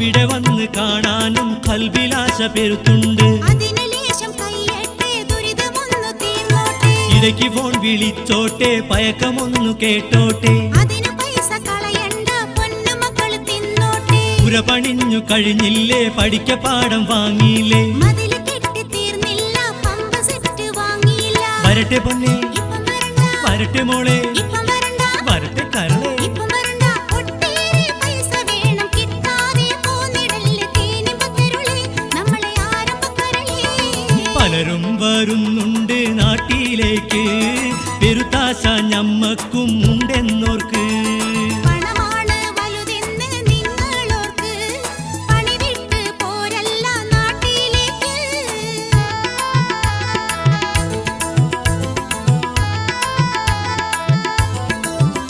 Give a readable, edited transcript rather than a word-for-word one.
അവിടെ വന്ന് കാണാനും കൽബിലാശ പെരുത്തുണ്ട്. ഇടയ്ക്ക് ഫോൺ വിളിച്ചോട്ടെ, പയക്കമൊന്നു കേട്ടോട്ടെ. പുര പണിഞ്ഞു കഴിഞ്ഞില്ലേ, പഠിക്ക പാഠം വാങ്ങിയില്ലേ. വരട്ടെ പൊന്നെ, വരട്ടെ മോളെ, വരട്ടെ കരളെ. പലരും വരുന്നുണ്ട് നാട്ടിലേക്ക്, പെരുത്താശ ഞമ്മക്കും ഉണ്ടെന്നോർക്ക്.